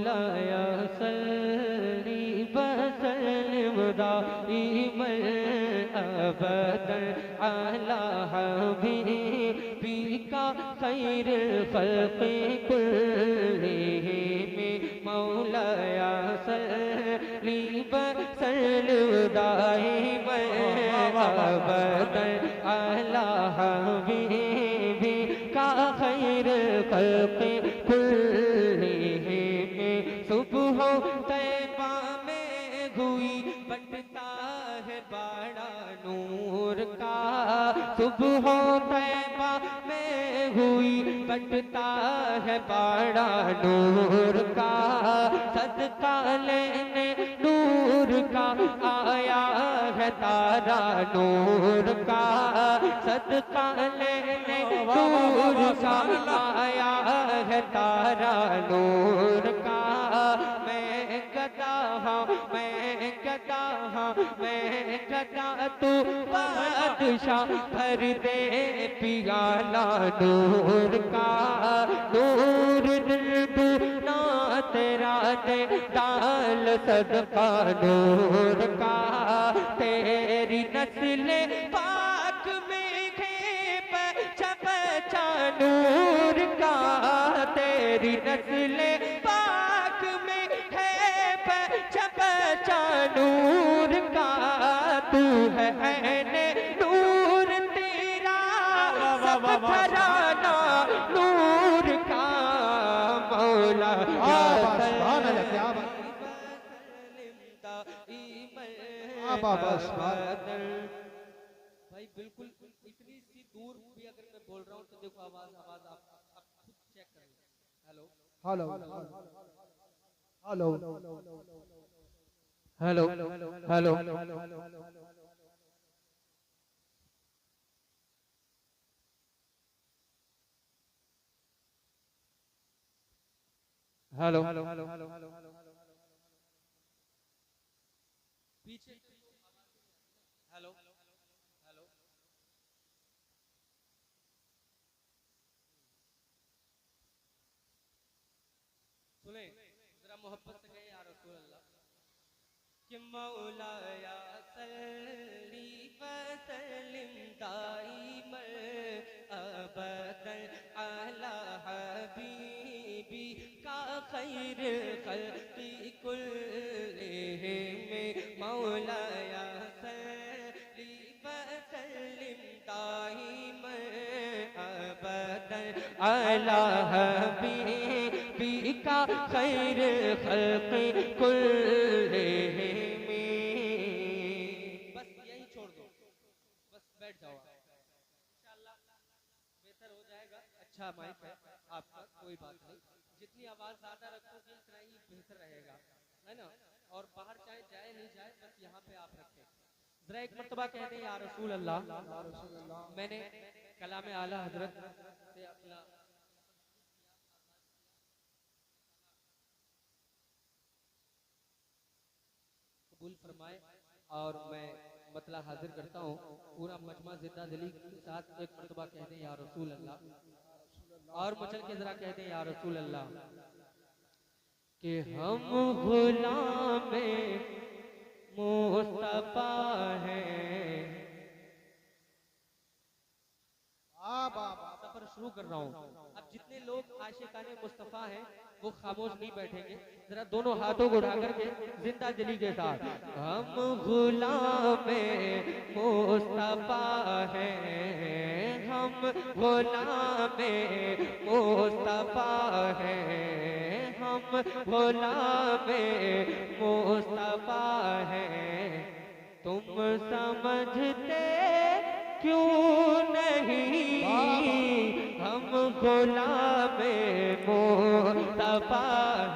मौलाया सल्ली वसल्लिम दाइमन अबदन अला हबीबिका खैर खल्क़ि कुल्लिहिम मौलाया सल्ली वसल्लिम दाइमन अबदन अला हबीबिका खैर खल्क़ि कुल्लिहिम सुबह तैबा में हुई बटता है बड़ा नूर का सुबह तैबा में हुई बटता है बड़ा नूर का सदका लेने नूर का आया है तारा नूर का सदका लेने नूर का आया है तारा नूर का मैं गदा हाँ मैं गदा हाँ मैं गदा तू बादशाह भर दे पियाला नूर का नूर दिल ना तेरा दे डाल सदका नूर का तेरी नस्ल पाक में बचा नूर का तेरी नस्ल पाक में है बचा नूर का तू है ऐने नूर तेरा सब घराना नूर का मौला भाई बिल्कुल इतनी सी दूर भी अगर मैं बोल रहा हूँ तो देखो आवाज आवाज आप खुद चेक कर लो। Hello hello hello hello hello hello पीछे हेलो हेलो सुने जरा मोहब्बत से कहे या रसूल अल्लाह कि मौलाया सल्ली वसल्लिम दाइमन अबदन अला हबीबी का खैर खल्क़ि कुल्लिहिम मौलाया सल्ली वसल्लिम दाइमन अबदन अला हबीबी का खैर खल्क़ि कुल्लिहिम। बस यही छोड़ दो, बस बैठ जाओ इंशाअल्लाह बेहतर हो जाएगा। अच्छा माइक है आपका, कोई बात नहीं, जितनी आवाज ज्यादा रखोगे उतना ही बेहतर रहेगा, है ना। और बाहर चाहे जाए नहीं जाए, बस यहाँ पे आप रखें। जरा एक मर्तबा कह दें या रसूल अल्लाह। मैंने कलाम आला हजरत से अपना कबूल फरमाए और मैं मतला हाजिर करता हूँ पूरा मजमा जिंदा दिली के साथ। एक मर्तबा कह दें या रसूल अल्लाह, और मचल के जरा कह दें या रसूल अल्लाह कि हम गुलाम मुस्तफा हैं। सफर शुरू कर रहा हूँ। अब जितने लोग आशिकाने मुस्तफा हैं वो खामोश नहीं बैठेंगे, जरा दोनों हाथों को उठा करके जिंदा दिली के साथ हम गुलाम मुस्तफा हैं, हम गुलाम मुस्तफा हैं, हम गुलाम मुस्तफा हैं। तुम समझते क्यों नहीं हम गुलाम मुस्तफा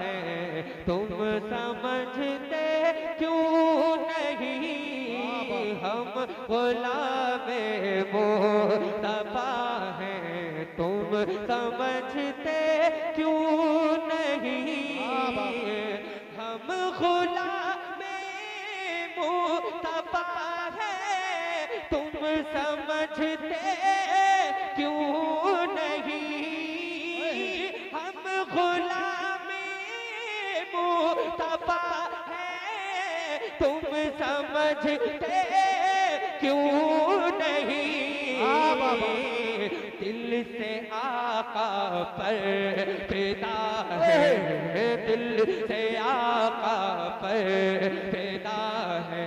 हैं, तुम समझते क्यों नहीं हम गुलाम मुस्तफा हैं, तुम समझते क्यों नहीं हम गुलाम मुस्तफा हैं, तुम समझते क्यों नहीं हम गुलाम मुस्तफा है तुम समझते क्यों नहीं। दिल से आका पर फिदा है, दिल से आका पर फिदा है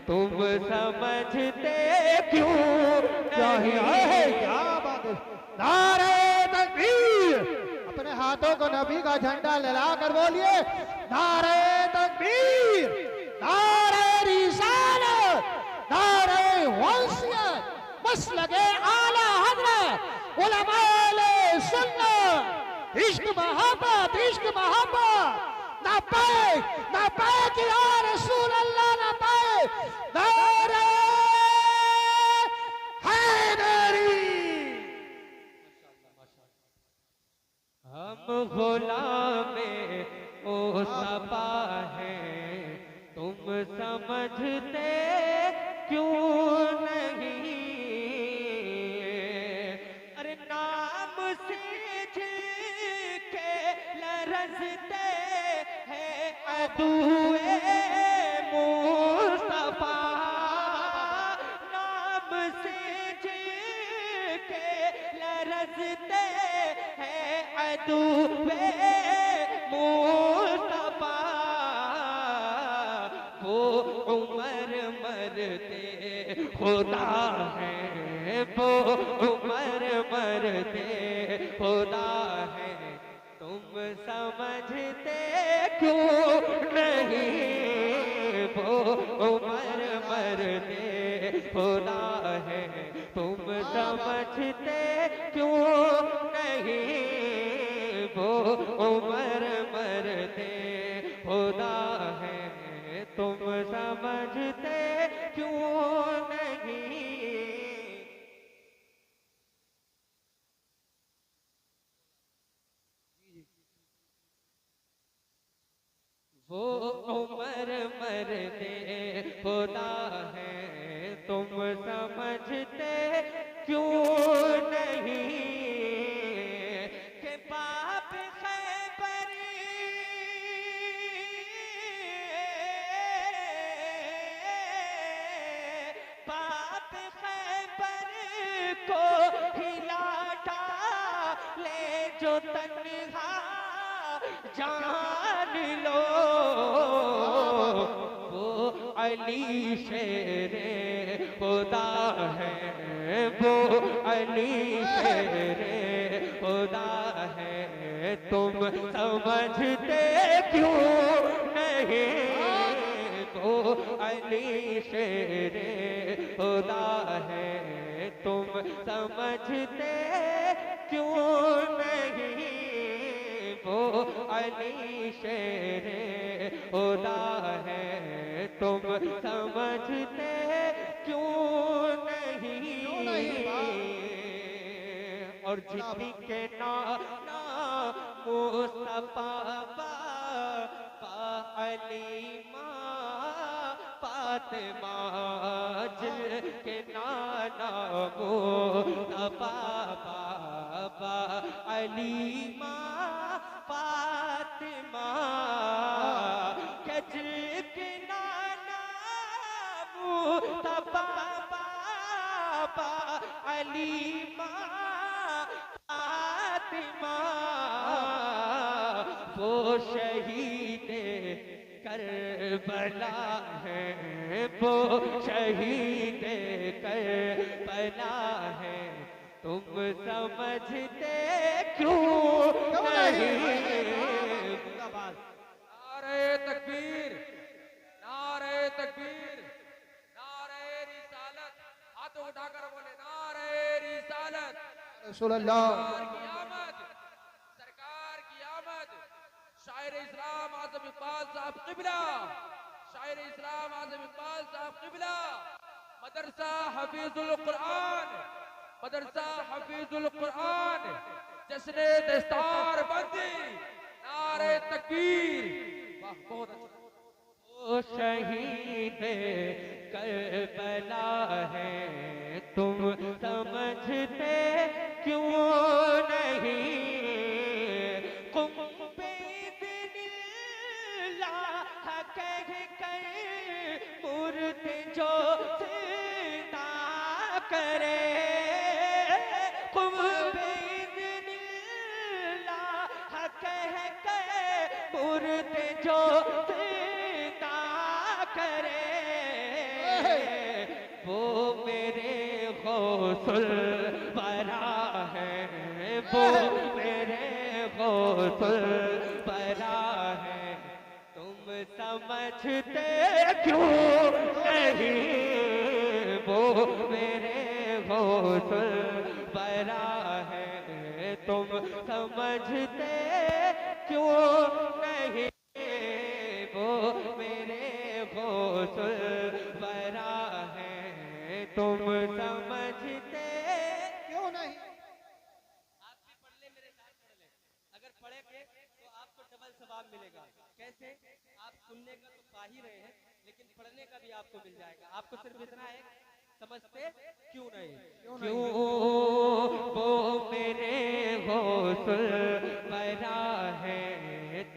तुम समझते क्यों नहीं। क्या बात है। नारे तकबीर, अपने हाथों को नबी का झंडा लहरा कर बोलिए नारे तकबीर, नारे रिसालत, नारे वसीयत, मसलके आला हज़रत उलमाए सुन्नत, इश्क मोहब्बत, इश्क मोहब्बत, ना पाए या रसूल अल्लाह, ना पाए नारे हैदरी। हम गुलामे मुस्तफा हैं तुम समझते क्यों नहीं। अरे नाम से जिनके लरज़ते हैं अदुए मुस्तफा, नाम से जिनके लरज़ते हैं अदुए मुस्तफा, वो उमर मरते खुदा है, वो उमर मरते खुदा है तुम समझते क्यों नहीं। वो उमर मरते खुदा है तुम समझते क्यों नहीं। वो उमर मरते खुदा है तुम समझते क्यों नहीं। वो उमर मरते खुदा है तुम समझते क्यों नहीं। के बाप खैबर बाप खैबर को हिला डाले जो तन्हा जान लो, वो अली शेरे खुदा है, वो अली शेरे खुदा है तुम समझते क्यों नहीं। वो अली शेरे खुदा है तुम समझते क्यों नहीं। वो अली शेरे खुदा है तुम समझते क्यों नहीं। और जितनी के नाना मुस्तफा अली माँ फातिमा, जिनके नाना मुस्तफा बाबा अली माँ फातिमा, जिनके नाना मुस्तफा बाबा अली माँ फातिमा, वो शहीद करबला है, वो शहीद करबला है तुम समझते क्यों नहीं। नारे तकबीर, नारे तकबीर, नारे रिसालत, हाथों उठाकर बोले नारे रिसालत। रसूल अल्लाह सरकार की आमद, शायर इस्लाम आज़म इकबाल साहब क़िबला, शायर इस्लाम आज़म इकबाल साहब क़िबला, मदरसा हफीजुल कुरान, मदरसा हफीजुल कुरान, जश्न दस्तार बंदी, नारे तकबीर। वाह, बहुत अच्छा। वो शहीद करबला है तुम समझते क्यों नहीं। कुंबे दिल्ला कह कर मूर्ति जो जिंदा करे कह कर मूर्ति जो जिंदा करे वो मेरे गौसुल बरा है वो मेरे गौसुल बरा है तुम समझते क्यों नहीं वो मेरे गौसुल बरा है तुम समझते क्यों नहीं वो मेरे गौसुल बरा है तुम समझते क्यों नहीं? आप भी पढ़ ले मेरे साथ पढ़ ले अगर पढ़ेंगे तो आपको डबल सवाब मिलेगा कैसे आप सुनने का तो पा ही रहे हैं लेकिन पढ़ने का भी आपको मिल जाएगा आपको सिर्फ इतना है समझते क्यों नहीं क्यों वो मेरे गौसुल बरा है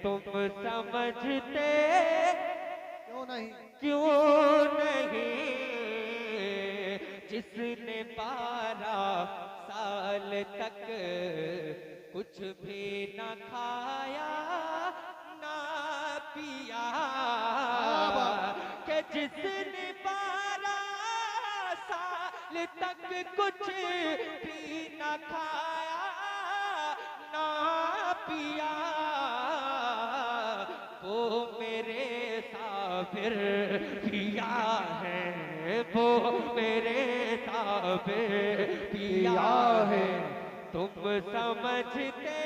तुम समझते क्यों नहीं? क्यों नहीं जिसने 12 साल तक कुछ भी न खाया ना पिया कि जिसने 12 साल तक कुछ भी न खाया ना पिया वो मेरे साबिर पिया है वो मेरे साबिर पिया है तुम समझते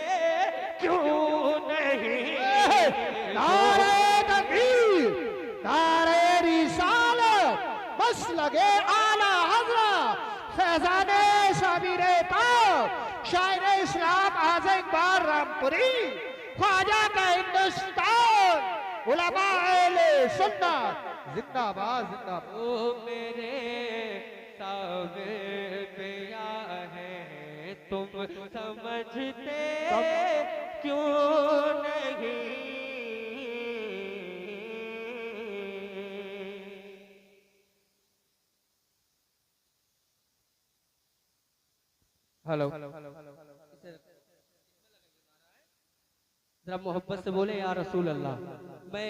क्यों नहीं नारे तकबीर, नारे रिसालत, बस लगे आला हज़रत फैज़ाने शबीरे पाक शायर इस्लाम आज़म इकबाल रामपुरी ख्वाजा का हिंदुस्तान उलमा अहले सुन्नत जिंदाबाद जिंदाबाद। वो मेरे साबिर पिया है तुम समझते क्यों नहीं हेलो जरा मोहब्बत से बोले या रसूल अल्लाह मैं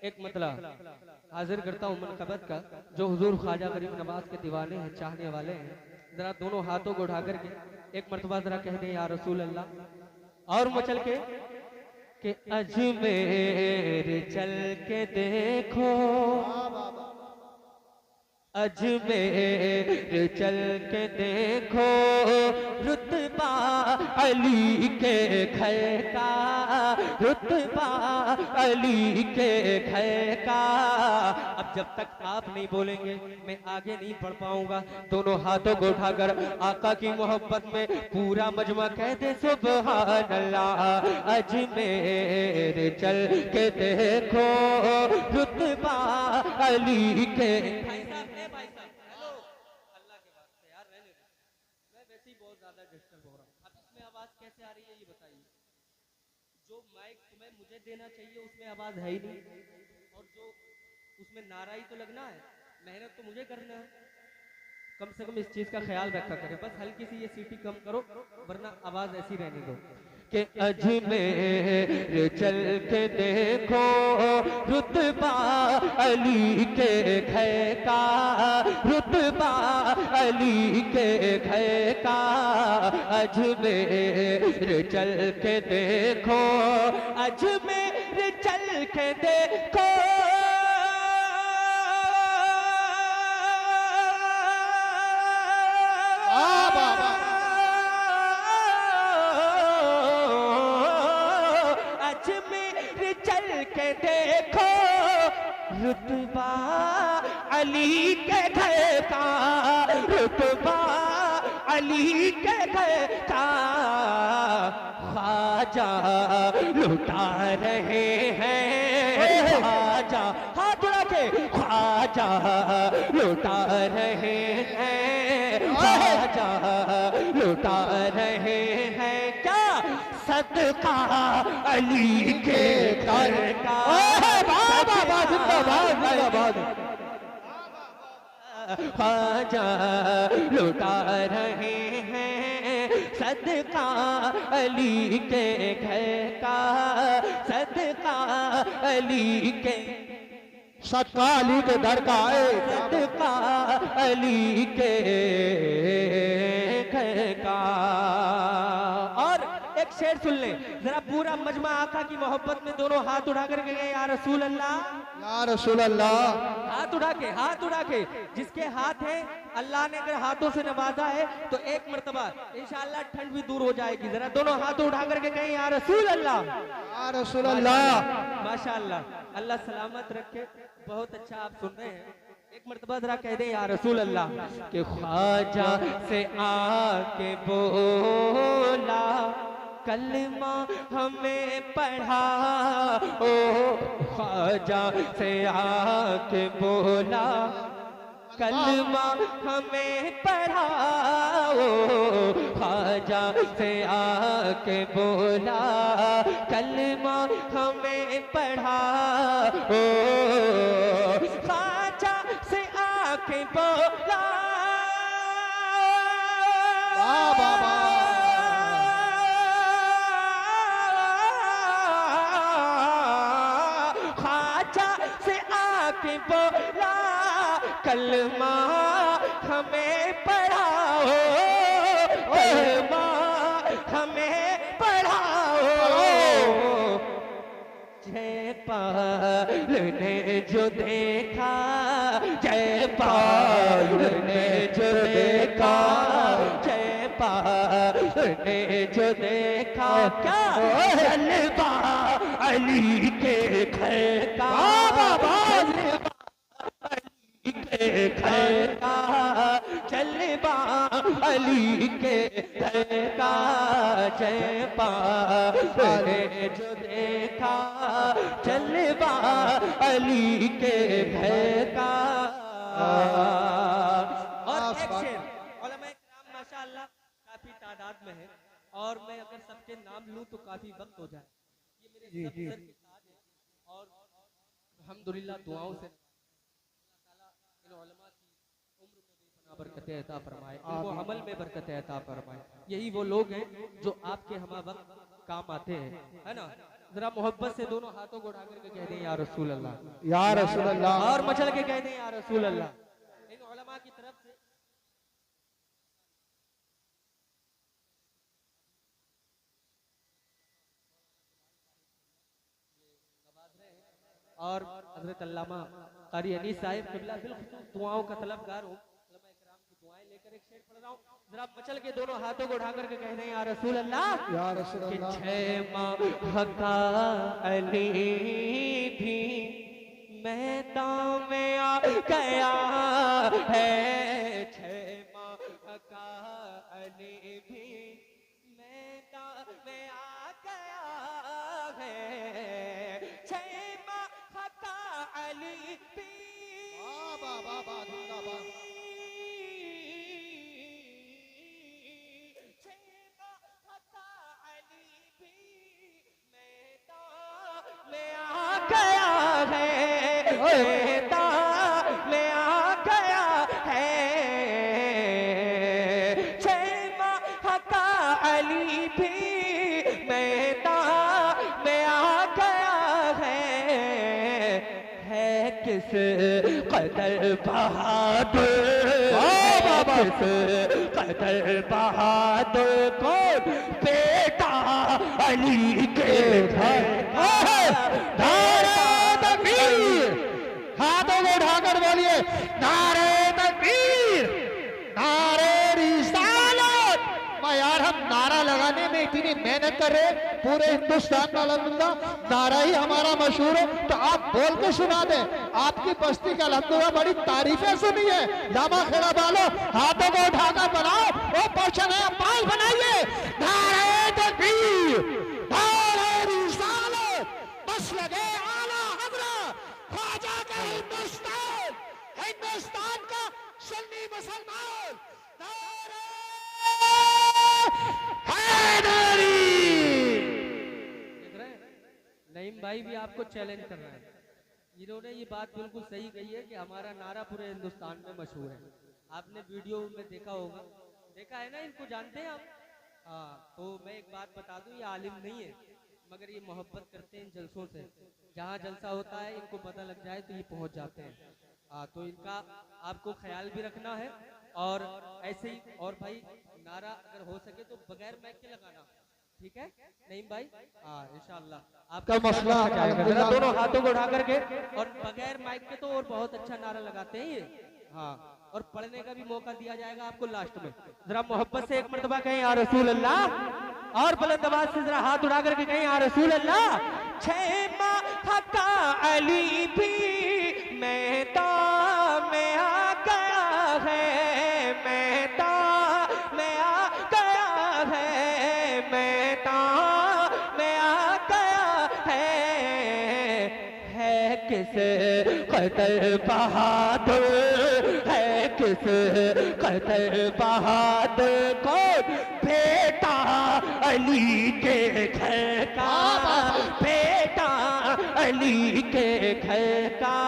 एक मतलब हाजिर करता हूँ मनकबत का जो हुजूर ख्वाजा गरीब नवाज के दीवाने हैं चाहने वाले हैं जरा दोनों हाथों को उठा करके एक मरतबा जरा कह दे या रसूल अल्लाह और मचल के कि अजमेर चल के देखो अजमेर चल के देखो रुतबा अली के घर का रुतबा अली के घर का अब जब तक आप नहीं बोलेंगे मैं आगे नहीं बढ़ पाऊंगा दोनों हाथों को उठाकर आका की मोहब्बत में पूरा मजमा कह दे सुभान अल्लाह अजमेर चल के देखो रुतबा अली के भाई साहब हेलो अल्लाह के वास्ते यार रहने दो मैं वैसे ही बहुत ज्यादा डिस्टर्ब हो रहा हूँ अब इसमें आवाज कैसे आ रही है ये बताइए जो माइक तुम्हें मुझे देना चाहिए उसमें आवाज है ही नहीं और जो उसमें नारा ही तो लगना है मेहनत तो मुझे करना है कम से कम इस चीज का ख्याल रखा करें बस हल्की सी ये सीटी कम करो वरना आवाज ऐसी रहने दो कि अजमेर चल के देखो रुतबा अली के घर का रुतबा अली के घर का अजमेर चल के देखो अजमेर चल के देखो अजमेर चल के देखो रुतबा अली के घर का रुतबा अली के घर का ख्वाजा लुटा रहे हैं ख्वाजा हाथ रखे ख्वाजा लुटा रहे हैं ख्वाजा लुटा रहे हैं क्या सदका अली के दर का जिंदाबाद। ख्वाजा लुटा रहे हैं सदका अली के घर का, सदका अली के, सदका अली के दर का है, सदका अली के घर का। और एक शेर सुन ले जरा, पूरा मजमा आका की मोहब्बत में दोनों हाथ उठा कर गए या रसूल अल्लाह, या रसूल अल्लाह। हाथ उठा के, हाथ उठा के, जिसके हाथ है अल्लाह ने अगर हाथों से नवाजा है तो एक मर्तबा इंशाअल्लाह ठंड भी दूर हो जाएगी। जरा दोनों हाथ उठा करके कहें या रसूल अल्लाह, या रसूल अल्लाह। माशाअल्लाह, अल्लाह सलामत रखे। बहुत अच्छा आप सुन रहे हैं। एक मर्तबा जरा कह दे या रसूल अल्लाह कि ख्वाजा से आके बोला कलमा हमें पढ़ा, ओ ख्वाजा से आके बोला कलमा हमें पढ़ाओ, ख्वाजा से आके बोला कलमा हमें पढ़ाओ, ख्वाजा से आके बोला बाबा ख्वाजा से आके बोला कलमा हमें पढ़ाओ, कलमा हमें पढ़ाओ। जयपाल ने जो देखा, जयपाल ने जो देखा, जयपाल ने जो देखा क्या जलवा अली के घर का, घर का जलवा अली के घर का, जयपाल ने जो देखा जलवा अली के घर का। और एक शेर उलमाए किराम माशाअल्लाह काफी तादाद में है, और मैं अगर सबके नाम लूं तो काफी वक्त हो जाए। ये मेरे सब सर के ताज है, और अल्हम्दुलिल्लाह दुआओं से बरकतें अता फरमाए, इनको अमल में बरकतें अता फरमाए। यही वो लोग हैं जो आपके हम वक्त काम आते हैं, है ना। जरा मोहब्बत से दोनों हाथों को उठा करके कह दें या रसूल अल्लाह, या रसूल अल्लाह। और मचल के कह दें या रसूल अल्लाह। इन उलमा की तरफ से और हजरत अल्लामा कारी अनीस साहिब क़िबला बिल्खुसूस दुआओं का तलबगार हूँ, उलमाए किराम की दुआएं लेकर एक शेर पढ़ रहा हूँ। जरा मचल के दोनों हाथों को उठा करके कह दें या रसूल अल्लाह, या रसूल कि अल्लाह। छह माह का अली भी मैदान में आ गया है, छह माह का अली भी मैदान में आ गया है, छह माह का अली भी बाबा जिंदाबाद। में आ गया है, मैदान में आ गया है, छह माह का अली भी मैदान में आ गया है किस कदर बहादुर, किस कदर बहादुर कौन बेटा अली के घर, नारे तकबीर, हाथों को उठाकर बोलिए नारे तकबीर, नारे रिसालत। मैं यार हम नारा लगाने में इतनी मेहनत कर रहे, पूरे हिंदुस्तान में अल्हम्दुलिल्लाह नारा ही हमारा मशहूर है, तो आप बोल के सुना दे। आपकी बस्ती का अल्हम्दुलिल्लाह बड़ी तारीफें सुनी है। लामा खेड़ा वालों हाथों को उठाकर बनाओ, वो पर्शन है पाल बनाइए। नारे तकबीर, नारे रिसालत, बस लगे आला हज़रत ख्वाजा का हिंदुस्तान, हिंदुस्तान का सुन्नी मुसलमान। नारे हैदरी। देख रहे हैं नईम भाई भी आपको चैलेंज कर रहा है। इन्होंने ये बात बिल्कुल सही कही है कि हमारा नारा पूरे हिंदुस्तान में मशहूर है। आपने वीडियो में देखा होगा, देखा है ना, इनको जानते हैं आप? हाँ, तो मैं एक बात बता दूं, ये आलिम नहीं है, मगर ये मोहब्बत करते हैं इन जलसों से। जहाँ जलसा होता है इनको पता लग जाए तो ये पहुंच जाते हैं। हाँ, तो इनका आपको ख्याल भी रखना है। और ऐसे ही, और भाई नारा अगर हो सके तो बगैर माइक के लगाना, ठीक है नहीं भाई? हाँ, इंशाल्लाह आपका मसला मसला जाएगा। जरा अल्हम्दुलिल्लाह। दोनों हाथों को उठा करके, और बगैर माइक के तो और बहुत अच्छा नारा लगाते हैं ये। हाँ, और पढ़ने का भी मौका दिया जाएगा आपको लास्ट में। जरा मोहब्बत से एक मर्तबा कहें या रसूल अल्लाह, और बुलंद आवाज से जरा हाथ उठा करके कहें या रसूल अल्लाह। छह माह का अली भी मैदान में आ गया है, मैदान में आ गया है, मैदान में आ गया है किस कदर बहादुर, है किस कदर बहादुर को बेटा अली के घर का, बेटा अली के घर का,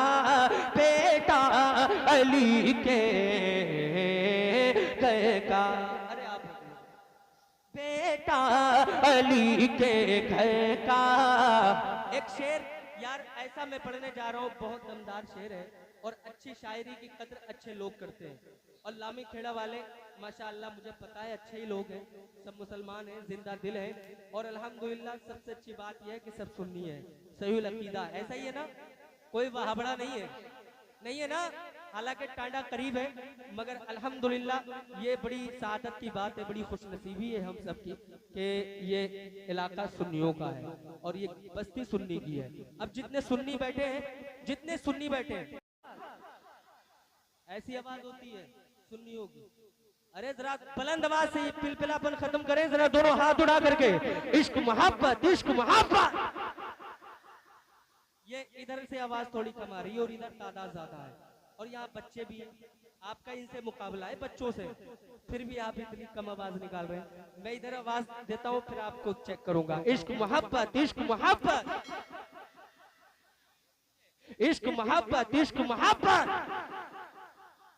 बेटा अली के घर का। अरे आप बेटा अली के घर का। एक शेर यार ऐसा मैं पढ़ने जा रहा हूँ, बहुत दमदार शेर है, और अच्छी शायरी की कदर अच्छे लोग करते हैं। और लामी खेड़ा वाले माशाअल्लाह मुझे पता है अच्छे ही लोग हैं, सब मुसलमान हैं, जिंदा दिल हैं, और अल्हम्दुलिल्लाह सबसे अच्छी बात यह है कि सब सुन्नी है, सही अकीदा। ऐसा ही है ना, कोई वहाबड़ा नहीं है, नहीं है ना? हालांकि टांडा करीब है, मगर अल्हम्दुलिल्लाह ये बड़ी सादत की बात है, बड़ी खुशनसीबी है हम सबकी कि ये इलाका सुन्नियों का है और ये बस्ती सुन्नी की है। अब जितने सुन्नी बैठे हैं, जितने सुन्नी बैठे हैं, ऐसी आवाज होती है सुन्नियों की। अरे जरा बुलंद आवाज से ये पिलपिलापन खत्म करें, जरा दोनों हाथ उठा करके। इश्क मोहब्बत, इश्क मोहब्बत। ये इधर से आवाज थोड़ी कम आ रही है और इधर तादाद ज्यादा है, और यहाँ बच्चे भी हैं। आपका इनसे मुकाबला है बच्चों से, फिर भी आप इतनी कम आवाज निकाल रहे हैं। मैं इधर आवाज देता हूँ, फिर आपको चेक करूंगा। इश्क मोहब्बत, इश्क मोहब्बत, इश्क मोहब्बत, इश्क मोहब्बत।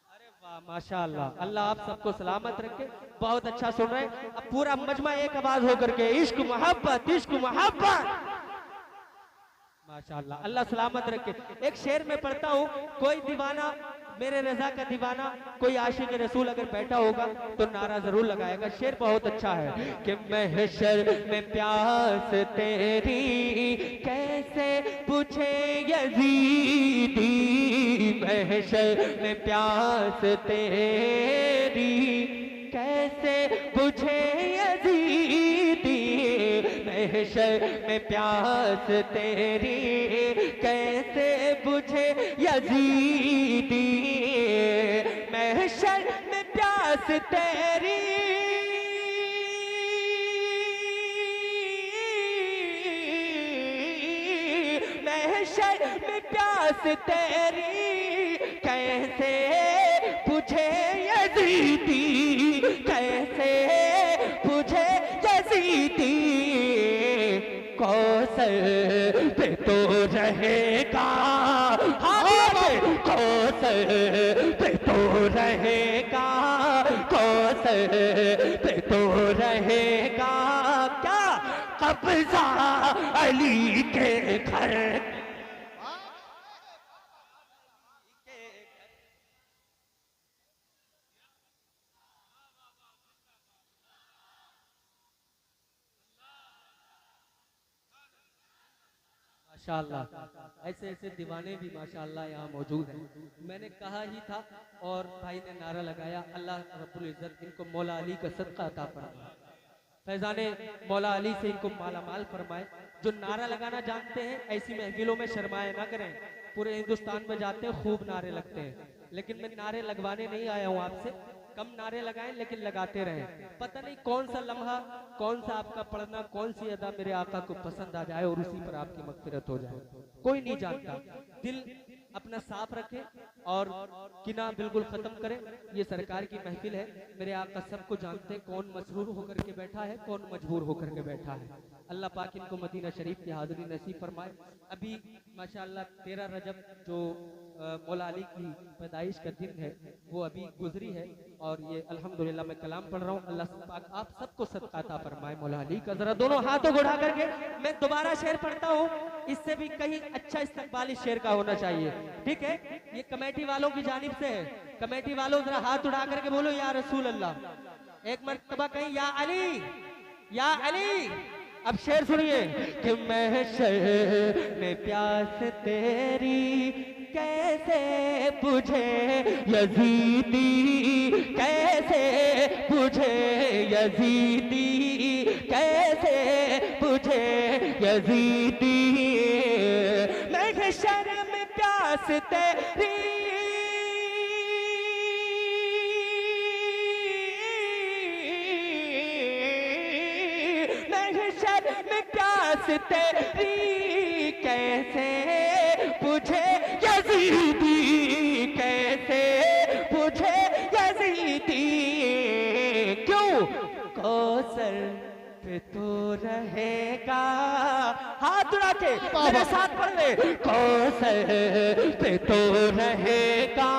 अरे वाह माशाअल्लाह, अल्लाह आप सबको सलामत रखे, बहुत अच्छा सुन रहे हैं। अब पूरा मजमा एक आवाज होकर के इश्क मोहब्बत, इश्क मोहब्बत। माशाअल्लाह, अल्लाह सलामत रखे। एक शेर में पढ़ता हूँ, कोई दीवाना मेरे रजा का दीवाना, कोई आशिक रसूल अगर बैठा होगा तो नारा जरूर लगाएगा। शेर बहुत अच्छा है कि महशर में प्यास तेरी कैसे बुझे यजीदी, महशर में प्यास तेरी कैसे बुझे यजीदी, महशर में प्यास तेरी कैसे बुझे यजीदी, महशर में प्यास तेरी महशर में प्यास तेरी कैसे बुझे यजीदी, कैसे बुझे यजीदी। कौसर पे तो रहेगा, कौसर पे तो रहेगा, कौसर पे तो रहेगा क्या कब्जा अली के घर। माशाअल्लाह, ऐसे ऐसे दीवाने भी माशाअल्लाह यहाँ मौजूद हैं। मैंने कहा ही था और भाई ने नारा लगाया, अल्लाह रब्बुल इज्जत इनको मौला अली का सदका अता फरमाए, फैजाने मौला अली से इनको मालामाल फरमाए। जो नारा लगाना जानते हैं ऐसी महफिलों में शर्माए ना करें। पूरे हिंदुस्तान में जाते हैं, खूब नारे लगते हैं, लेकिन मैं नारे लगवाने नहीं आया हूँ आपसे। कम नारे लगाएं लेकिन लगाते रहें। पता नहीं कौन सा लम्हा, कौन सा आपका पढ़ना, कौन सी अदा मेरे आका को पसंद आ जाए और उसी पर आपकी मगफिरत हो जाए, कोई नहीं जानता। दिल अपना साफ रखें और किना बिल्कुल खत्म करें। ये सरकार की महफिल है, मेरे आका सबको जानते हैं कौन मसरूर होकर के बैठा है, कौन मजबूर होकर के बैठा है। अल्लाह पाक इनको मदीना शरीफ की हाज़िरी नसीब फरमाए। अभी माशाअल्लाह 13 रजब जो मौला अली की पैदाइश का दिन है वो अभी गुजरी है और ये अल्हम्दुलिल्लाह मैं कलाम पढ़ रहा हूँ। अल्लाह पाक आप सबको सदका अता फरमाए मौला अली का। जरा दोनों हाथों को उठा करके मैं दोबारा शेर पढ़ता हूँ, इससे भी कहीं अच्छा इस्तकबाल इस शेर का होना चाहिए, ठीक है। ये कमेटी वालों की जानिब से है। कमेटी वालों जरा हाथ उठा करके बोलो या रसूल अल्लाह। एक मर्तबा कहीं या अली, या अली। अब शेर सुनिए कि महशर में प्यास तेरी कैसे बुझे यजीदी, कैसे बुझे यजीदी, कैसे बुझे यजीदी। महशर में प्यास तेरी प्यास तेरी कैसे बुझे यजीदी, कैसे बुझे यजीदी। क्यों? कौसर पे तो रहेगा, हाथ उड़ा के मेरे साथ पढ़ ले। कौसर पे तो रहेगा,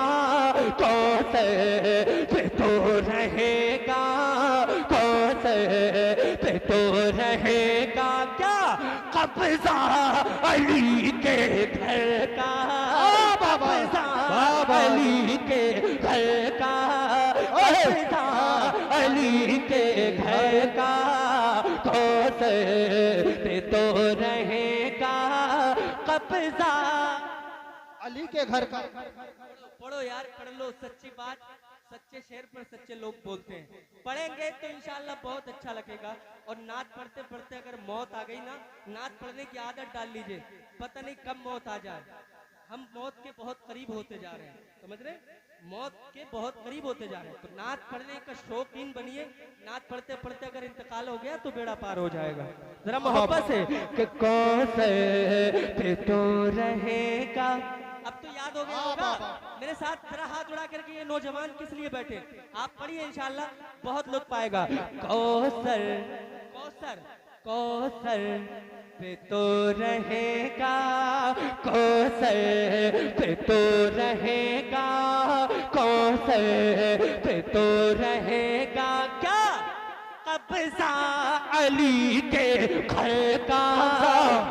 कौसर पे तो रहेगा, कौसर पे तो रहेगा क्या कब्जा अली के घर का, कब्जा अली के घर का, कब्जा अली के घर का। कौसर पे तो रहेगा कब्जा अली के घर का। पढ़ो यार, पढ़ लो। सच्ची बात, सच्चे शेर पर सच्चे लोग बोलते हैं। पढ़ेंगे तो इंशाल्लाह बहुत अच्छा लगेगा। और नात पढ़ते पढ़ते अगर मौत आ गई ना, नात पढ़ने की आदत डाल लीजिए, पता नहीं कब मौत आ जाए। हम मौत के बहुत करीब होते जा रहे हैं, समझ रहे? मौत के बहुत करीब होते जा रहे हैं। तो नात पढ़ने का शौकीन बनिए। नात पढ़ते पढ़ते अगर इंतकाल हो गया तो बेड़ा पार हो जाएगा। जरा मोहब्बत से कि कौसर पे तो रहेगा। अब तो याद हो गया होगा। मेरे साथ जरा हाथ उड़ा करके ये नौजवान किस लिए बैठे, आप पढ़िए इंशाल्लाह बहुत लुत्फ आएगा। कौसर, कौसर, कौसर पे तो रहेगा, कौसर पे तो रहेगा, कौसर पे तो रहेगा क्या कब्जा अली के घर का,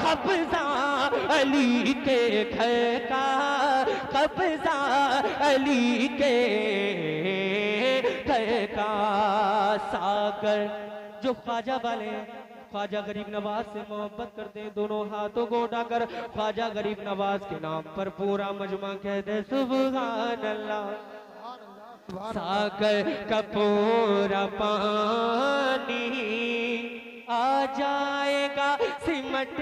कब्जा अली के घर का, कब्जा अली के घर का। सागर जो ख्वाजा वाले ख्वाजा गरीब नवाज से मोहब्बत करते हैं, दोनों हाथों को उठाकर ख्वाजा गरीब नवाज के नाम पर पूरा मजमा कह दे सुभान अल्लाह। सागर का पूरा पानी आ जाएगा सिमट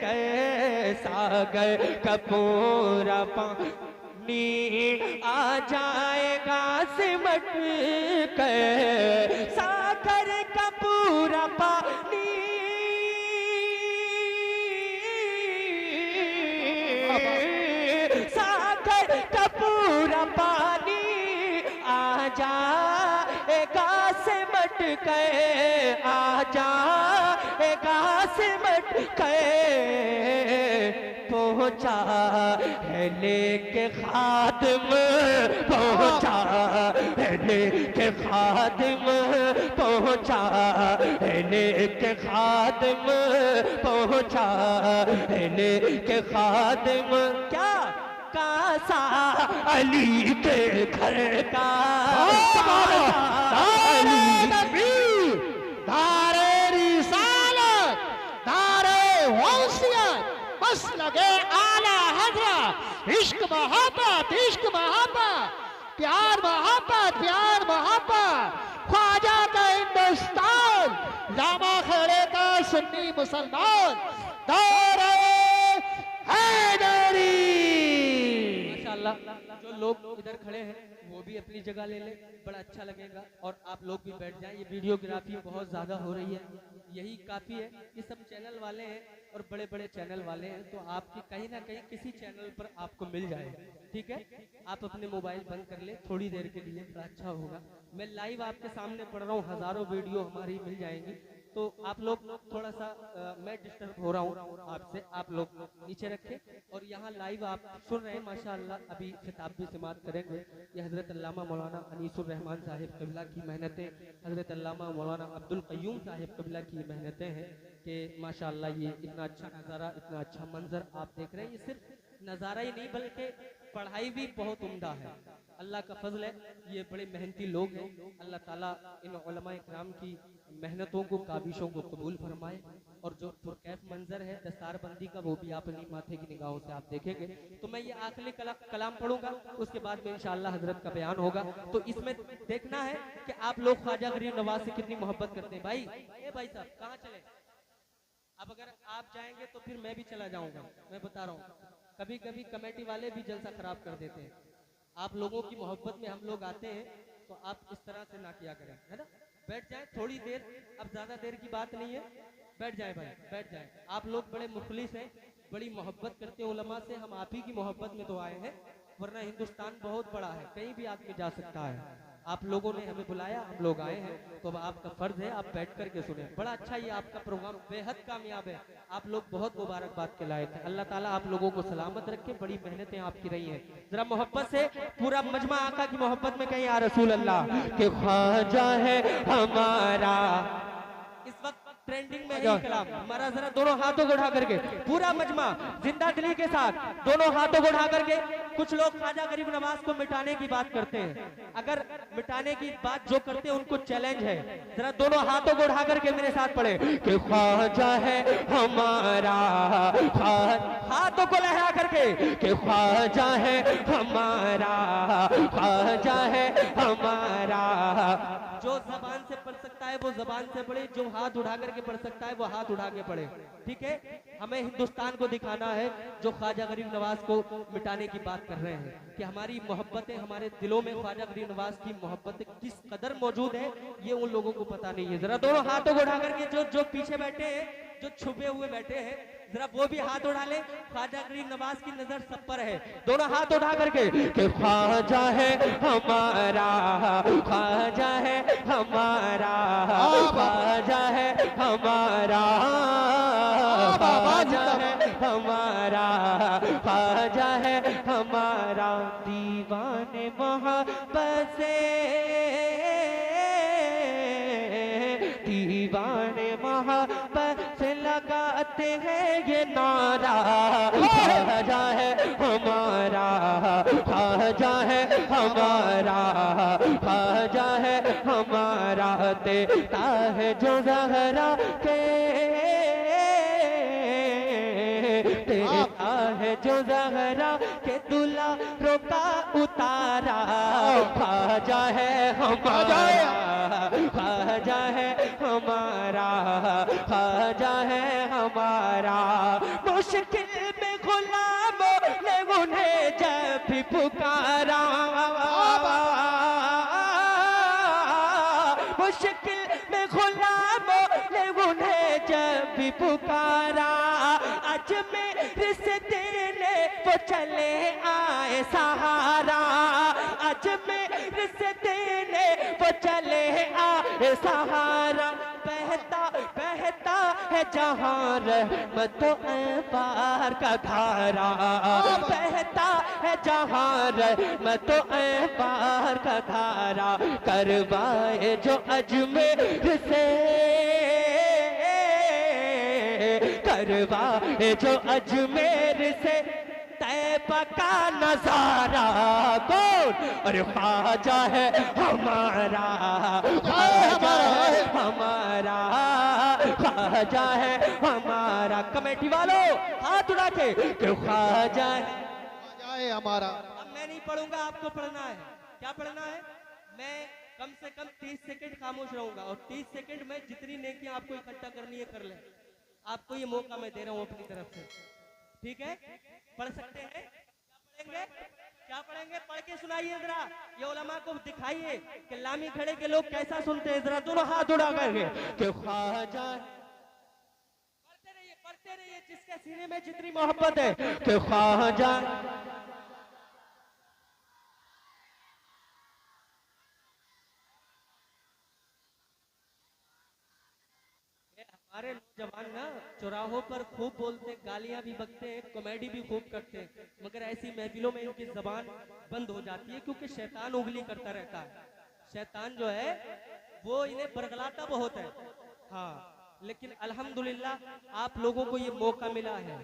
कर, सागर का पूरा पानी आ जाएगा सिमट कर, सागर का पूरा पानी सागर का पूरा पानी आ जाएगा सिमट के, आ जाएगा सिमट के। पहुँचा है लेके खादिम, पहुँचा है लेके खादिम, पहुँचा है लेके खादिम, पहुँचा है लेके खादिम। क्या कासा अली के घर का, अली नारे रिसालत, नारे वसीयत, बस लगे आला हजरत। इश्क मोहब्बत, इश्क मोहब्बत, प्यार मोहब्बत, प्यार मोहब्बत। ख्वाजा का हिंदुस्तान, जामा खड़े का सुन्नी मुसलमान। नारे हैदरी। माशाअल्लाह इंशाल्लाह जो लोग इधर खड़े हैं वो भी अपनी जगह ले लें, बड़ा अच्छा लगेगा। और आप लोग भी बैठ जाएं। ये वीडियोग्राफी बहुत ज़्यादा हो रही है, यही काफ़ी है। ये सब चैनल वाले हैं और बड़े बड़े चैनल वाले हैं, तो आपकी कहीं ना कहीं किसी चैनल पर आपको मिल जाएगा। ठीक है, आप अपने मोबाइल बंद कर ले थोड़ी देर के लिए, बड़ा अच्छा होगा। मैं लाइव आपके सामने पढ़ रहा हूँ, हज़ारों वीडियो हमारी मिल जाएंगी, तो आप लोग थोड़ा सा मैं डिस्टर्ब हो रहा हूँ आपसे, आप लोग नीचे रखें। और यहाँ लाइव आप सुन रहे हैं माशाअल्लाह, अभी खिताब भी समाप्त करेंगे। ये हज़रत अल्लामा मौलाना अनीसुर रहमान साहिब क़िबला की मेहनतें, हज़रत अल्लामा मौलाना अब्दुल क़य्यूम साहिब क़िबला की मेहनतें हैं कि माशाअल्लाह ये इतना अच्छा नज़ारा, इतना अच्छा मंजर आप देख रहे हैं। ये सिर्फ नज़ारा ही नहीं बल्कि पढ़ाई भी बहुत उम्दा है, अल्लाह का फजल है। ये बड़े मेहनती लोग हैं, अल्लाह ताला इन उलमाए किराम की मेहनतों को, काविशों को कबूल फरमाए। और जो पुरकैफ मंजर है दस्तारबंदी का, वो भी आप अपनी माथे की निगाहों से आप देखेंगे। तो मैं ये आखिरी कलाम पढ़ूंगा, उसके बाद में इंशाअल्लाह हजरत का बयान होगा। तो इसमें देखना है कि आप लोग ख्वाजा गरीब नवाज से कितनी मोहब्बत करते हैं। भाई ए भाई साहब कहाँ चले? अब अगर आप जाएंगे तो फिर मैं भी चला जाऊंगा। मैं बता रहा हूँ, कभी कभी कमेटी वाले भी जलसा खराब कर देते हैं। आप लोगों की मोहब्बत में हम लोग आते हैं, तो आप इस तरह से ना किया करें, है ना। बैठ जाएं थोड़ी देर, अब ज्यादा देर की बात नहीं है, बैठ जाएं भाई, बैठ जाएं। आप लोग बड़े मुखलिस हैं, बड़ी मोहब्बत करते हैं उलमा से। हम आप ही की मोहब्बत में तो आए हैं, वरना हिंदुस्तान बहुत बड़ा है, कहीं भी आदमी जा सकता है। आप लोगों ने हमें बुलाया, हम लोग आए हैं, तो अब आपका फर्ज है आप बैठ करके सुने। बड़ा अच्छा ये आपका प्रोग्राम बेहद कामयाब है, आप लोग बहुत मुबारकबाद के लायक हैं। अल्लाह ताला आप लोगों को सलामत रखे, बड़ी मेहनतें आपकी रही हैं। जरा मोहब्बत से पूरा मजमा आका की मोहब्बत में कहीं या रसूल अल्लाह के ख्वाजा है हमारा। इस वक्त ट्रेंडिंग में है कलाम हमारा। जरा दोनों हाथों को उठा करके पूरा मजमा जिंदा दिली के साथ दोनों हाथों को उठा करके। कुछ लोग ख्वाजा गरीब नवाज को मिटाने की बात करते हैं, अगर मिटाने की बात जो करते हैं उनको चैलेंज है। जरा दोनों हाथों को उठा करके मेरे साथ पढ़े कि ख्वाजा है हमारा, हाथों को लहरा करके कि ख्वाजा है हमारा, ख्वाजा है हमारा। जो जबान से पढ़ सकता है वो जबान से पढ़े, जो हाथ उठा करके पढ़ सकता है वो हाथ उठा के पढ़े। ठीक है, हमें हिंदुस्तान को दिखाना है जो ख्वाजा गरीब नवाज को मिटाने की बात कर रहे हैं, कि हमारी मोहब्बतें, हमारे दिलों में ख्वाजा गरीब नवाज की मोहब्बत किस कदर मौजूद है, ये उन लोगों को पता नहीं है। जरा दोनों हाथों को उठा करके जो जो पीछे बैठे हैं, जो छुपे हुए बैठे हैं, जरा वो भी हाथ उठा ले। ख्वाजा गरीब नवाज की नजर सब पर है, दोनों हाथ उठा करके कि ख्वाजा है हमारा, ख्वाजा है हमारा, ख्वाजा है हमारा, ख्वाजा है हमारा, ख्वाजा है हमारा। दीवाने मोहब्बत से, दीवाने मोहब्बत से लगाते हैं ये नारा, ख्वाजा है हमारा, ख्वाजा है हमारा, ख्वाजा है हमारा। देता है जो ज़हरा के, देता है जो ज़हरा के दुलारों का उतारा, ख्वाजा है हमारा, ख्वाजा है हमारा, ख्वाजा है हमारा। मुश्किल में गुलामों ने उन्हें जब भी पुकारा, मुश्किल में गुलामों ने उन्हें जब भी पुकारा, अजमेर से देने वो चले आए सहारा, अजमेर से देने वो चले आए सहारा। बहता बहता है जहाँ रहमतों पार का धारा, बहता है जहाँ रहमतों पार का धारा। करवाए जो अजमेर से, करवाए जो अजमेर से तैबा का नजारा। कौन? अरे ख्वाजा है हमारा, ख्वाजा है हमारा, ख्वाजा है हमारा। कमेटी वालों हाथ उठा के कि ख्वाजा है हमारा। अब मैं नहीं पढ़ूंगा, आपको पढ़ना है। क्या पढ़ना है? मैं कम से कम 30 सेकंड खामोश रहूंगा, और 30 सेकंड में जितनी नेकियां आपको इकट्ठा करनी है कर ले। आपको ये मौका मैं दे रहा हूं अपनी तरफ से, ठीक है? पढ़ सकते हैं? क्या पढ़ेंगे? क्या पढ़ेंगे? पढ़ के सुनाइए जरा, ये उलमा को दिखाइए कि लामी खड़े के लोग कैसा सुनते हैं। जरा दोनों हाथ उड़ा करके कि ख्वाजा, पढ़ते रहिए जिसके सीने में जितनी मोहब्बत है कि ख्वाजा। हमारे नौजवान ना चौराहों पर खूब बोलते हैं, गालियां भी बकते हैं, कॉमेडी भी खूब करते हैं, मगर ऐसी महफिलों में इनकी जबान बंद हो जाती है क्योंकि शैतान उंगली करता रहता है। शैतान जो है वो इन्हें बरगलाता बहुत है। हाँ, लेकिन अल्हम्दुलिल्लाह आप लोगों को ये मौका मिला है।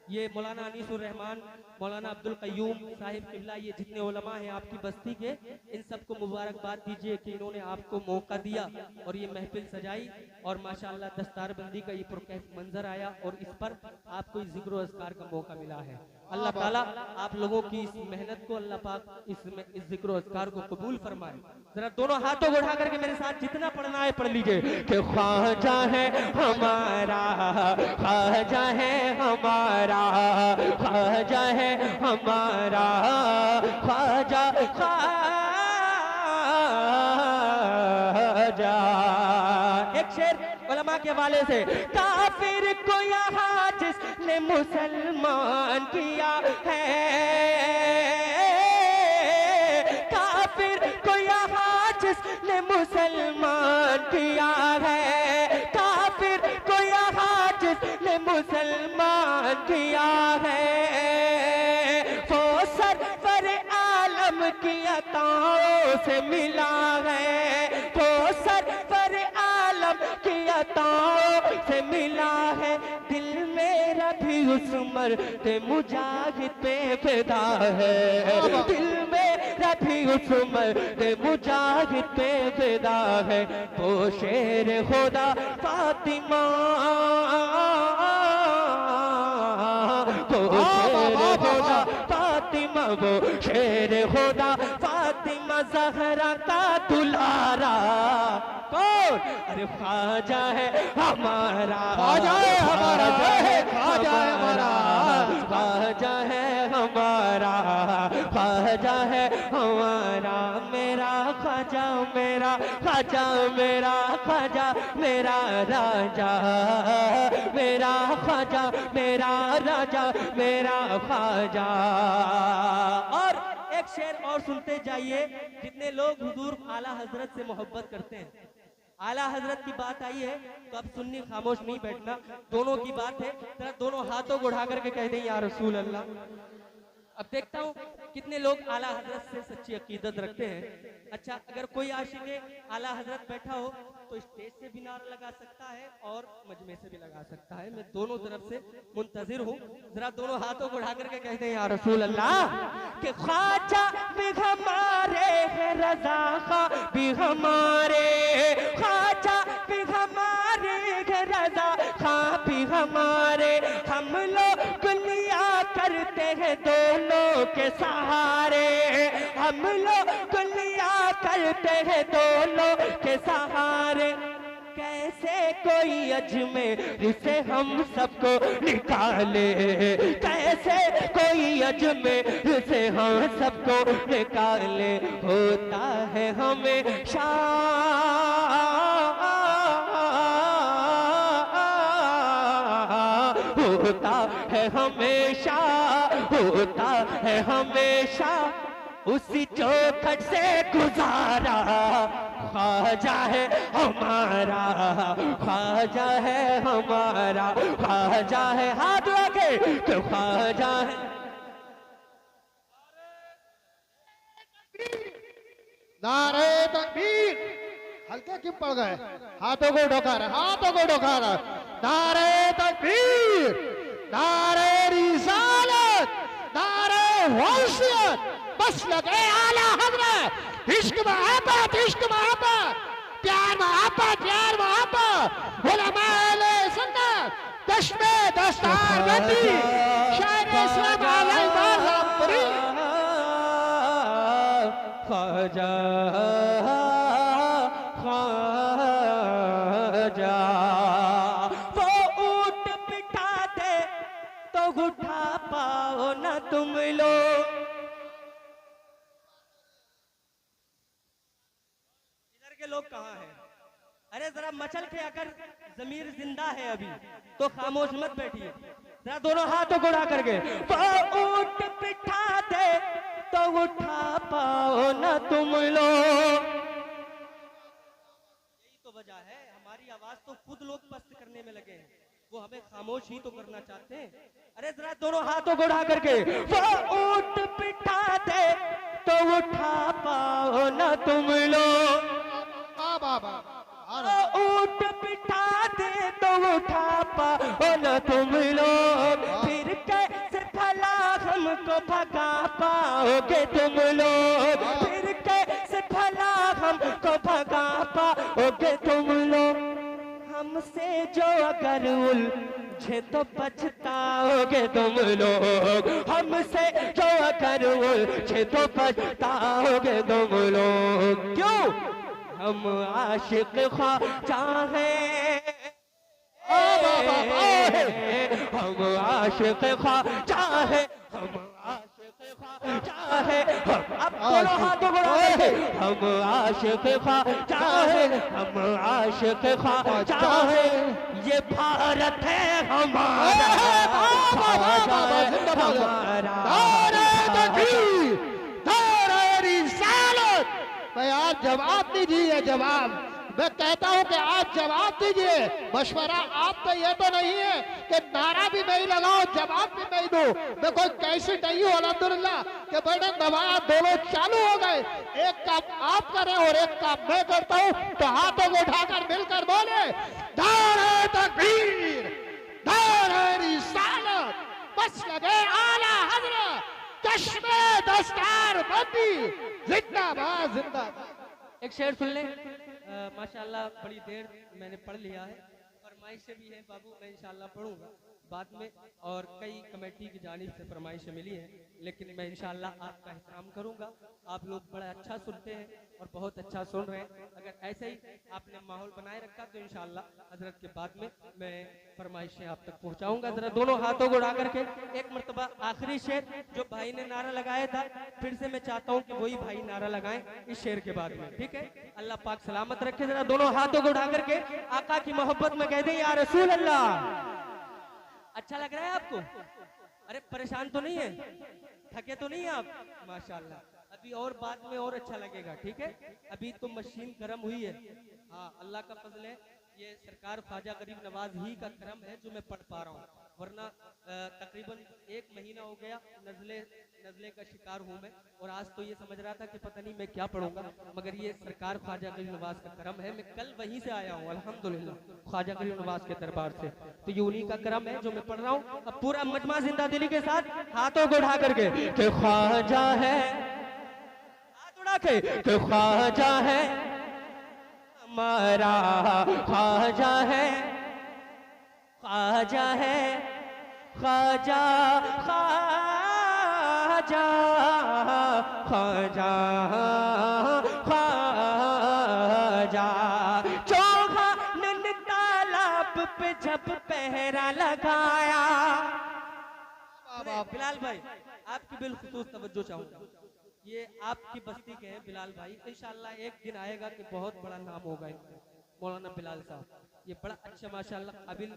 ये मौलाना अनीसुर रहमान, मौलाना अब्दुल कय्यूम साहिब किबला, ये जितने उलमा हैं आपकी बस्ती के, इन सबको मुबारकबाद दीजिए कि इन्होंने आपको मौका दिया और ये महफिल सजाई और माशाअल्लाह दस्तारबंदी का ये पुरकैफ मंजर आया और इस पर आपको जिक्र अज़कार का मौका मिला है। अल्लाह ताला आप लोगों की इस मेहनत को, अल्लाह पाक इस जिक्र अज़कार को कबूल फरमाए। जरा दोनों हाथों को उठा करके मेरे साथ जितना पढ़ना है पढ़ लीजिए कि ख्वाजा है हमारा, ख्वाजा है हमारा, ख्वाजा है हमारा, ख्वाजा ख्वाजा। एक शेर उलमा के हवाले से, काफिर को यहाँ जिसने मुसलमान किया है, काफिर को यहाँ जिसने मुसलमान किया है, काफिर को यहाँ जिसने मुसलमान किया है, वो सरवर आलम की अताओं से मिला है, वो सरवर आलम की अताओं से मिला है। दिल मेरा भी उस मर्द मुजाहिद पे फिदा है, दिल मेरा भी उस मर्द मुजाहिद पे फिदा है। वो शेर खुदा फातिमा, वो शेर खुदा फातिमा, वो शेर खुदा फातिमा ज़हरा का दुलारा। कौन? अरे ख्वाजा है हमारा, ख्वाजा है हमारा, ख्वाजा है हमारा, ख्वाजा है हमारा, ख्वाजा है हमारा, मेरा ख्वाजा, मेरा ख्वाजा, मेरा ख्वाजा, मेरा राजा, मेरा ख्वाजा, मेरा राजा, मेरा ख्वाजा। और एक शेर और सुनते जाइए। जितने लोग हुजूर आला हजरत से मोहब्बत करते हैं, आला हजरत की बात आई है तो अब सुन्नी खामोश नहीं बैठना, दोनों की बात है। जरा दोनों हाथों को उठा करके कह दें या रसूल अल्लाह। अब देखता हूँ कितने लोग आला हजरत से सच्ची अकीदत रखते हैं। अच्छा, अगर कोई आशिक आला हजरत बैठा हो तो स्टेज से भी नारा लगा सकता है और मजमे से भी लगा सकता है। मैं दोनों तरफ से मुंतजिर हूँ। जरा दोनों हाथों को उठा करके कहते हैं या रसूल अल्लाह कि ख्वाजा भी हमारे हैं, रज़ा खां भी हमारे, ख्वाजा भी हमारे हैं, रज़ा खां भी हमारे। हम लोग दुनिया करते हैं दोनों के सहारे, हम लोग दुनिया करते हैं दोनों के सहारे। कैसे कोई अजमेर से हम सबको निकाले, कैसे कोई अजमेर से हम सबको निकाले। होता है हमेशा होता है हमेशा, होता है हमेशा उसी चौखट से गुजारा। ख्वाजा है हमारा, ख्वाजा है हमारा, ख्वाजा है, हाथ लगे तो ख्वाजा है। नारे तकबीर। हल्के क्यों पड़ गए? हाथों को उठा रहे, हाथों को उठा रहे। नारे तकबीर, नारे रिसालत, नारे वसीयत, बस लगे आला हज़रत। इश्क मोहब्बत, इश्क मोहब्बत, प्यार मोहब्बत, प्यार मोहब्बत, उलमाए सुन्नत, दश्मे दस्तारबंदी, शायर इस्लाम आला बाज़ारी। ख्वाजा ख्वाजा, वो ऊंट बिठा दे तो उठा पाओ ना तुम लोग, लोग कहाँ हैं? अरे जरा मचल के अगर जमीर जिंदा है अभी तो खामोश मत बैठिए, जरा दोनों हाथों को उठा करके वो ऊंट बिठा दे तो उठा पाओ ना तुम लोग। यही तो वजह है, हमारी आवाज तो खुद लोग पस्त करने में लगे हैं, वो हमें खामोश ही तो करना चाहते हैं। अरे जरा दोनों हाथों को उठा करके वो ऊंट बिठा दे तो उठा पाओ ना तुम लोग। ऊंट बिठा दे तो उठा पाओ ना तुम लोग, फिर कैसे भला हमको भगा पाओगे तुम लोग, फिर कैसे भला हमको भगा पाओगे तुम लोग। हमसे जो अगर उलझे तो पछताओगे तुम लोग, हमसे जो अगर उलझे तो पछताओगे तुम लोग। क्यों? हम आशिक ख्वाजा हैं, हम आशिक ख्वाजा हैं, हम आशिक ख्वाजा हैं। अब दोनों हाथों को रखे, हम आशिक ख्वाजा हैं, हम आशिक ख्वाजा हैं। ये भारत है हमारा, ख्वाजा है हमारा। मैं आप जवाब दीजिए, जवाब मैं कहता हूं कि आप जवाब दीजिए। मशवरा आप तो ये तो नहीं है कि नारा भी मैं ही लगाऊं जवाब भी मैं ही दूं। मैं कोई कैसी नहीं हूं अल्हम्दुलिल्लाह कि बटन दबाया दोनों चालू हो गए। एक काम आप करें और एक काम मैं करता हूं, तो हाथों को उठाकर मिलकर बोले नारे तकबीर, नारे रिसालत, बस लगे आला हजरत, चश्मे दस्तार बंदी, जिंदाबाद जिंदाबाद। एक शेर सुन ले। माशाल्लाह बड़ी देर मैंने पढ़ लिया है, फरमाइशें भी हैं बाबू, मैं इंशाल्लाह पढ़ूंगा बाद में, और कई कमेटी की जानिब से फरमाइशें मिली हैं, लेकिन मैं इंशाल्लाह आपका एहतराम करूंगा। आप लोग बड़ा अच्छा सुनते हैं और बहुत अच्छा सुन रहे हैं। अगर ऐसे ही आपने माहौल बनाए रखा तो इंशाल्लाह हजरत के बाद में मैं फरमाइशें आप तक पहुंचाऊंगा। जरा दोनों हाथों को उठा करके एक मरतबा आखिरी शेर जो भाई ने नारा लगाया था, फिर से मैं चाहता हूं कि वही भाई नारा लगाएं इस शेर के बाद में, ठीक है? अल्लाह पाक सलामत रखे। जरा दोनों हाथों को उठा करके आका की मोहब्बत में कह दें या रसूल अल्लाह। अच्छा लग रहा है आपको? अरे परेशान तो नहीं है, थके तो नहीं है आप? माशाल्लाह अभी और बाद में और अच्छा लगेगा, ठीक है? अभी तो मशीन गर्म हुई है। हाँ अल्लाह का फजल है, ये सरकार ख्वाजा गरीब नवाज ही का करम है जो मैं पढ़ पा रहा हूँ, वरना तकरीबन 1 महीना हो गया नजले का शिकार हूँ मैं, और आज तो ये समझ रहा था कि पता नहीं मैं क्या पढ़ूंगा, मगर ये सरकार ख्वाजा गरीब नवाज का करम है। मैं कल वहीं से आया हूँ अल्हम्दुलिल्लाह, ख्वाजा गरीब नवाज के दरबार से, तो ये उन्हीं का करम है जो मैं पढ़ रहा हूँ। अब पूरा मजमा जिंदा दिली के साथ हाथों को उठा करके कि ख्वाजा है, हाथ उठा के ख्वाजा है हमारा, ख्वाजा है, ख्वाजा है, ख्वाजा ख्वाजा ख्वाजा ख्वाजा। चोखा नन तालाब पे जब पहरा लगाया। बिलाल भाई आपकी बिलखुसूस तवज्जो चाहूंगा, ये आपकी बस्ती के हैं बिलाल भाई, इंशाल्लाह एक दिन आएगा कि बहुत बड़ा नाम होगा इनका। मौलाना बिलाल साहब ये बड़ा अच्छा माशाल्लाह काबिल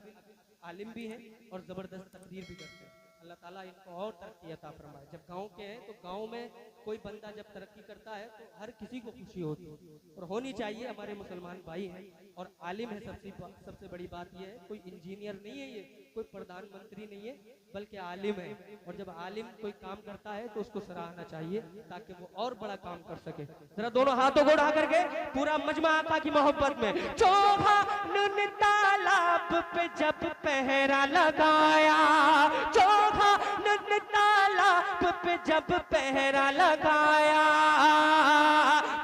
आलिम भी हैं और जबरदस्त तकदीर भी करते हैं। अल्लाह ताला इनको और तरक्की अता फरमाए। जब गांव के हैं तो गांव में कोई बंदा जब तरक्की करता है तो हर किसी को खुशी होती है और होनी चाहिए। हमारे मुसलमान भाई हैं और आलिम है, सबसे बड़ी बात यह है कोई इंजीनियर नहीं है, ये कोई प्रधानमंत्री नहीं है, बल्कि आलिम है। और जब आलिम कोई काम करता है तो उसको सराहना चाहिए ताकि वो और बड़ा काम कर सके। जरा दोनों हाथों को उठा करके पूरा मजमा आका की मोहब्बत में। चोखा नून तालाब पे जब पहरा लगाया, चोखा नून तालाब पे जब पहरा लगाया,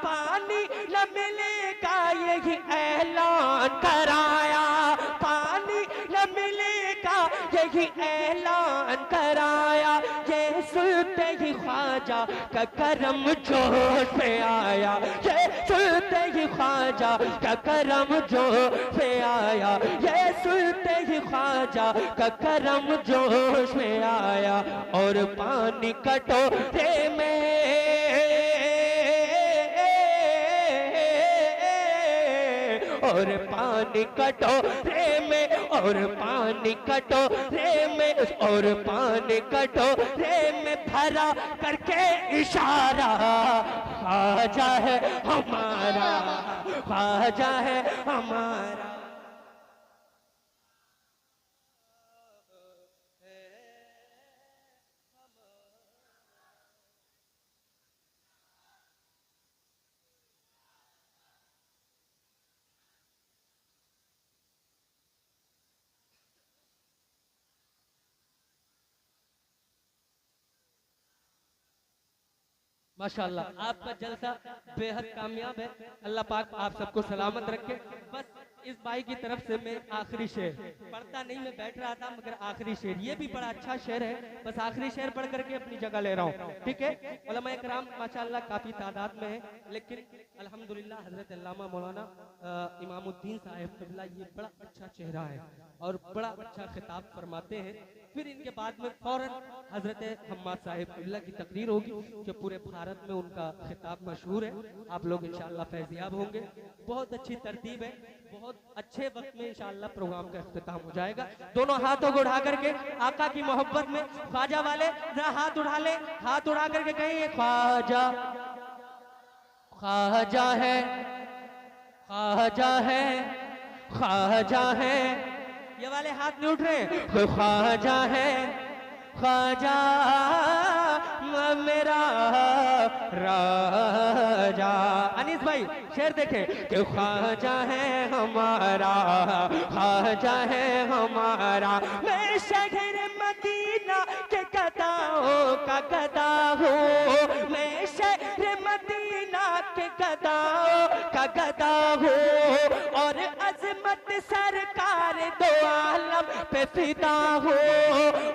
पानी न मिलेगा यही ऐलान कराया, पानी न मिलेगा यही ऐलान कराया। ये सुनते ही ख्वाजा का करम जोश पे आया, ये सुनते ही ख्वाजा का करम जोश पे आया, ये सुनते ही ख्वाजा का करम जोश में आया। और पानी कटोरे में और पानी कटोरे में, और पानी कटोरे में, और पानी कटोरे में भरा करके इशारा, ख्वाजा है हमारा, ख्वाजा है हमारा। माशाल्लाह आपका जलसा बेहद कामयाब है। अल्लाह पाक आप सबको सलामत रखे। बस इस भाई की तरफ से मैं आखिरी शेर पढ़ता नहीं, मैं बैठ रहा था मगर आखिरी शेर, ये भी बड़ा अच्छा शेर है, बस आखिरी शेर पढ़ करके अपनी जगह ले रहा हूँ, ठीक है। उलमा इकराम माशाल्लाह काफी तादाद में है, लेकिन अल्हम्दुलिल्लाह हजरत अल्लामा मौलाना इमामुद्दीन साहिब क़िबला ये बड़ा अच्छा चेहरा है और बड़ा अच्छा खिताब फरमाते हैं। फिर इनके बाद में फौरन हजरत हम्माद साहिब क़िबला की तकरीर होगी जो पूरे भारत में उनका खिताब मशहूर है। आप लोग इंशाअल्लाह फैज़याब होंगे। बहुत अच्छी तरतीब है, बहुत अच्छे वक्त में इंशाअल्लाह प्रोग्राम का इख्तिताम हो जाएगा। दोनों हाथों को उठा करके आका की मोहब्बत में ख्वाजा वाले जरा हाथ उठा ले, हाथ उठा करके कहिए ख्वाजा, ख्वाजा है, ख्वाजा है, ख्वाजा है। ये वाले हाथ नहीं उठ रहे, ख्वाजा है, ख्वाजा मेरा राजा। अनीस भाई शेर देखे कि ख्वाजा है हमारा, ख्वाजा है हमारा। मैं शहर मदीना के गदाओं का गदा हूँ, मैं शहर मदीना के गदाओं का गदा हूँ, और अजमत सरकार दो आलम पे फिदा हूँ,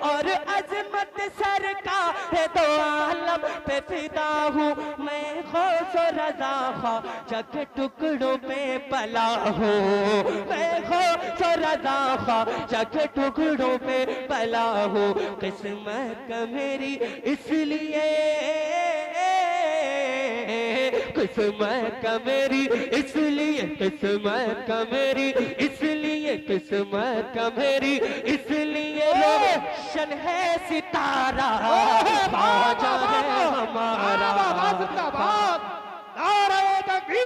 और अजमत सरकार दो आलम पे फिदा हूँ। मैं खौफ रज़ा ख्वाजा के टुकड़ों पे पला हूँ, मैं खौफ रज़ा ख्वाजा के टुकड़ों पे पला हूँ। किस्मत का मेरी इसलिए, किस्मत का मेरी इसलिए, किस्मत का मेरी इसलिए, किस्मत का मेरी इसलिए रोशन है सितारा,